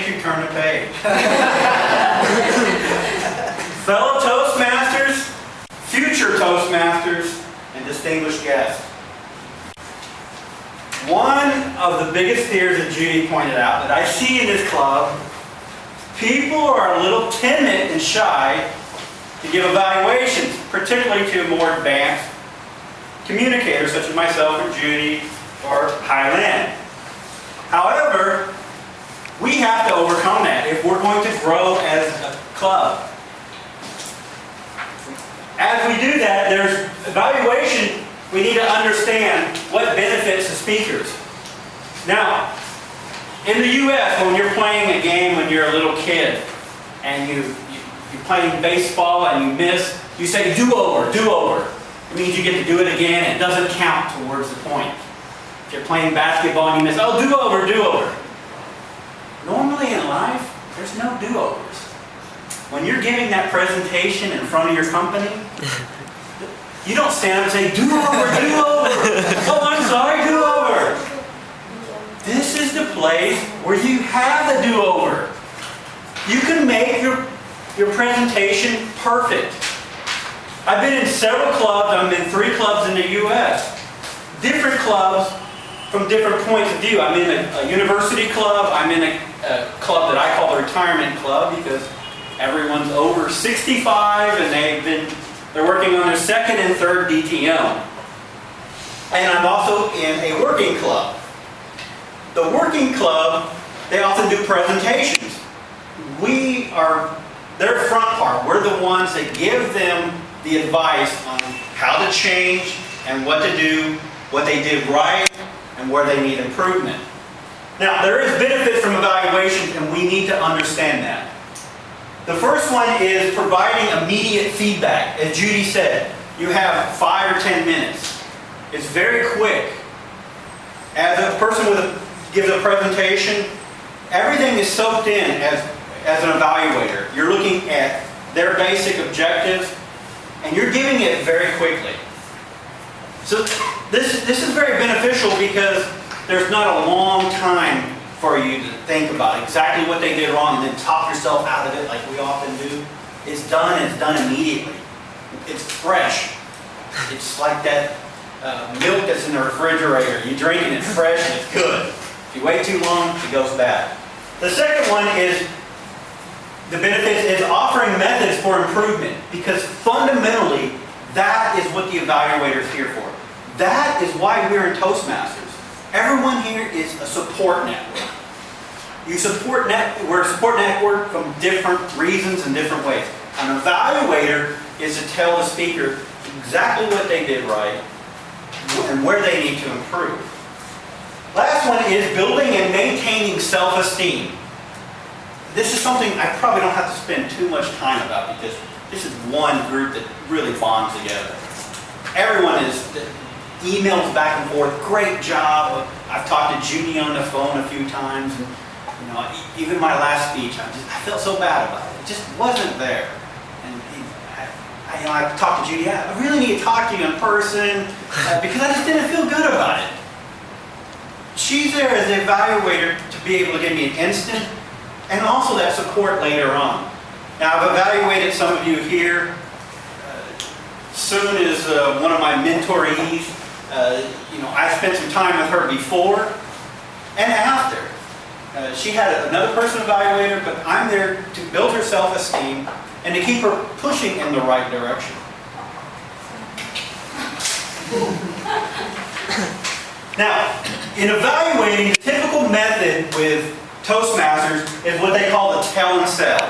make you turn a page. Fellow Toastmasters, future Toastmasters, and distinguished guests. One of the biggest fears that Judy pointed out that I see in this club, people are a little timid and shy to give evaluations, particularly to more advanced communicators such as myself or Judy or Highland. However, we have to overcome that if we're going to grow as a club. As we do that, there's evaluation. We need to understand what benefits the speakers. Now, in the U.S., when you're playing a game when you're a little kid and you're playing baseball and you miss, you say do-over, do-over. It means you get to do it again. It doesn't count towards the point. If you're playing basketball and you miss, oh, do-over, do-over. Normally in life, there's no do-overs. When you're giving that presentation in front of your company, you don't stand up and say, do-over, do-over. Oh, I'm sorry, do-over. This is the place where you have the do-over. You can make your presentation perfect. I've been in several clubs. I'm in 3 clubs in the U.S. Different clubs from different points of view. I'm in a university club. I'm in a club that I call the retirement club because everyone's over 65 and they're working on their 2nd and 3rd DTM. And I'm also in a working club. The working club, they often do presentations. We are their front part. We're the ones that give them the advice on how to change and what to do, what they did right, and where they need improvement. Now, there is benefit from evaluation, and we need to understand that. The first one is providing immediate feedback. As Judy said, you have 5 or 10 minutes. It's very quick. As a person gives a presentation, everything is soaked in as an evaluator. You're looking at their basic objectives, and you're giving it very quickly. So this is very beneficial because there's not a long time for you to think about exactly what they did wrong and then talk yourself out of it like we often do. It's done immediately. It's fresh. It's like that milk that's in the refrigerator. You drink it, it's fresh and it's good. If you wait too long, it goes bad. The second one is the benefit is offering methods for improvement, because fundamentally that is what the evaluator is here for. That is why we're in Toastmasters. Everyone here is a support network. We're a support network from different reasons and different ways. An evaluator is to tell the speaker exactly what they did right and where they need to improve. Last one is building and maintaining self-esteem. This is something I probably don't have to spend too much time about because this is one group that really bonds together. Everyone is emails back and forth. Great job. I've talked to Judy on the phone a few times. And, even my last speech, I felt so bad about it. It just wasn't there. And I talked to Judy. I really need to talk to you in person because I just didn't feel good about it. She's there as the evaluator to be able to give me an instant and also that support later on. Now, I've evaluated some of you here. Soon is one of my mentorees. I spent some time with her before and after. She had another person evaluator, but I'm there to build her self-esteem and to keep her pushing in the right direction. Now, in evaluating, the typical method with Toastmasters is what they call the tell and sell.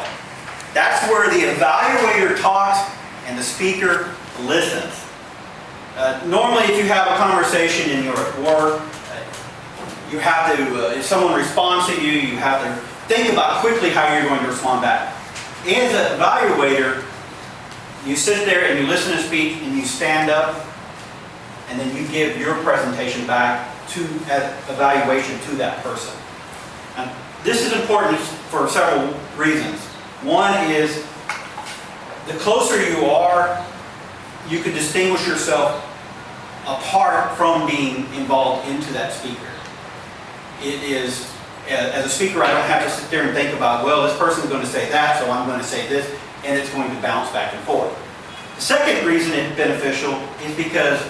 That's where the evaluator talks and the speaker listens. Normally, if you have a conversation and you're at work, you have to, if someone responds to you, you have to think about quickly how you're going to respond back. As an evaluator, you sit there and you listen to speech and you stand up and then you give your presentation back as evaluation to that person. And this is important for several reasons. One is the closer you are, you can distinguish yourself apart from being involved into that speaker. It is As a speaker, I don't have to sit there and think about, well, this person's going to say that, so I'm going to say this, and it's going to bounce back and forth. The second reason it's beneficial is because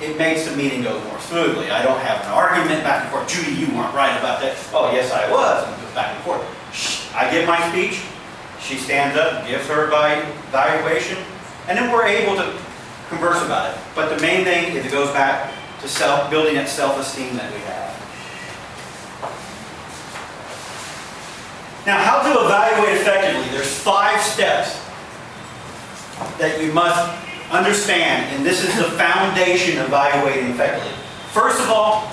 it makes the meeting go more smoothly. I don't have an argument back and forth. Judy, you weren't right about that. Oh, yes, I was. And it goes back and forth. I give my speech. She stands up, gives her evaluation, and then we're able to converse about it. But the main thing is it goes back to building that self-esteem that we have. Now, how to evaluate effectively? There's 5 steps that you must understand, and this is the foundation of evaluating effectively. First of all,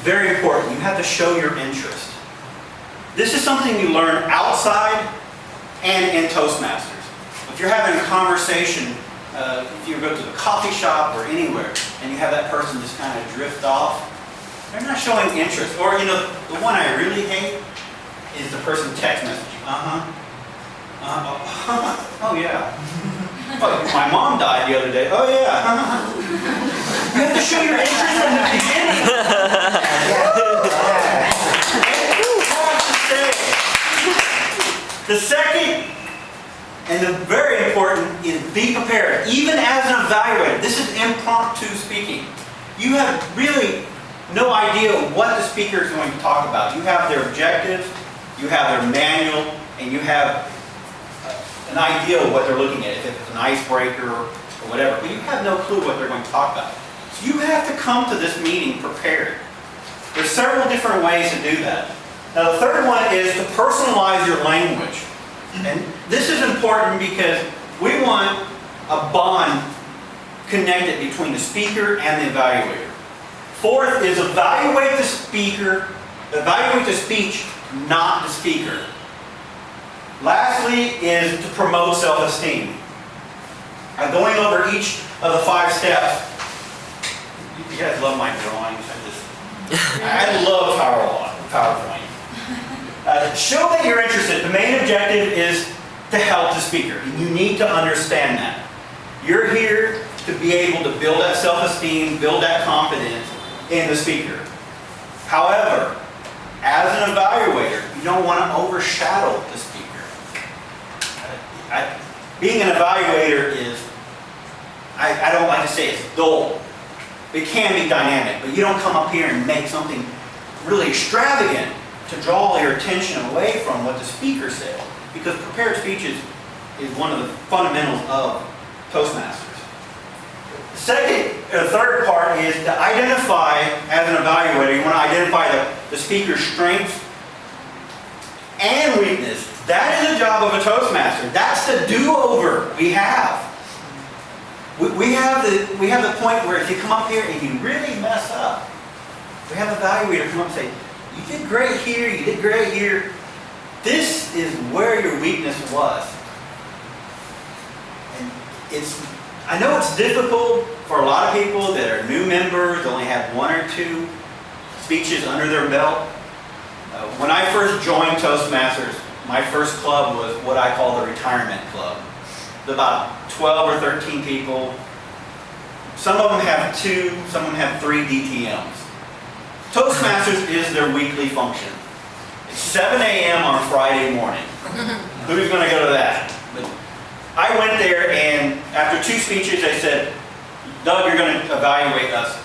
very important, you have to show your interest. This is something you learn outside and in Toastmasters. If you're having a conversation, if you go to the coffee shop or anywhere, and you have that person just kind of drift off, they're not showing interest. Or, you know, the one I really hate is the person text messaging. Oh yeah. Oh, my mom died the other day. Oh yeah. You have to show your interest from the beginning. The second, and the very important, is be prepared. Even as an evaluator, this is impromptu speaking. You have really no idea what the speaker is going to talk about. You have their objectives, you have their manual, and you have an idea of what they're looking at, if it's an icebreaker or whatever, but you have no clue what they're going to talk about. So you have to come to this meeting prepared. There's several different ways to do that. Now the third one is to personalize your language. And this is important because we want a bond connected between the speaker and the evaluator. Fourth is evaluate the speech, not the speaker. Lastly is to promote self-esteem. Going over each of the 5 steps. You guys love my drawings. I love PowerPoint. Show that you're interested. The main objective is to help the speaker. You need to understand that. You're here to be able to build that self-esteem, build that confidence in the speaker. However, as an evaluator, you don't want to overshadow the speaker. Being an evaluator is, I don't like to say it's dull. It can be dynamic, but you don't come up here and make something really extravagant to draw your attention away from what the speaker said. Because prepared speech is one of the fundamentals of Toastmasters. The third part is to identify, as an evaluator, you want to identify the speaker's strengths and weakness. That is the job of a Toastmaster. That's the do-over we have. We have the point where if you come up here and you really mess up, we have an evaluator come up and say, you did great here, you did great here. This is where your weakness was. And I know it's difficult for a lot of people that are new members, only have 1 or 2 speeches under their belt. When I first joined Toastmasters, my first club was what I call the retirement club. It's about 12 or 13 people. Some of them have 2, some of them have 3 DTMs. Toastmasters is their weekly function. It's 7 a.m. on a Friday morning. Who's going to go to that? But I went there, and after 2 speeches, they said, Doug, you're going to evaluate us.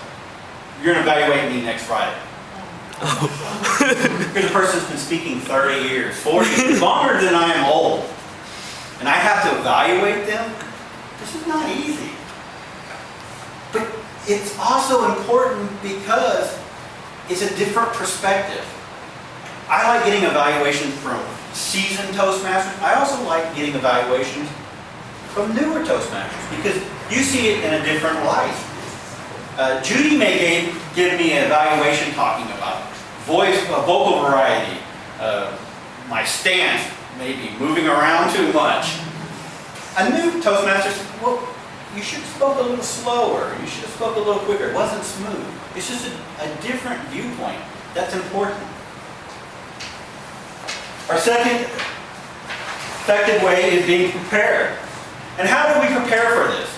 You're going to evaluate me next Friday. Because the person's been speaking 30 years, 40 years, longer than I am old. And I have to evaluate them. This is not easy. But it's also important because it's a different perspective. I like getting evaluations from seasoned Toastmasters. I also like getting evaluations from newer Toastmasters because you see it in a different light. Judy may give me an evaluation talking about vocal variety, my stance, maybe moving around too much. A new Toastmaster says, well, you should have spoke a little slower, you should have spoke a little quicker. It wasn't smooth. It's just a different viewpoint. That's important. Our second effective way is being prepared. And how do we prepare for this?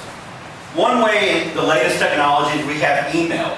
One way in the latest technologies, we have email.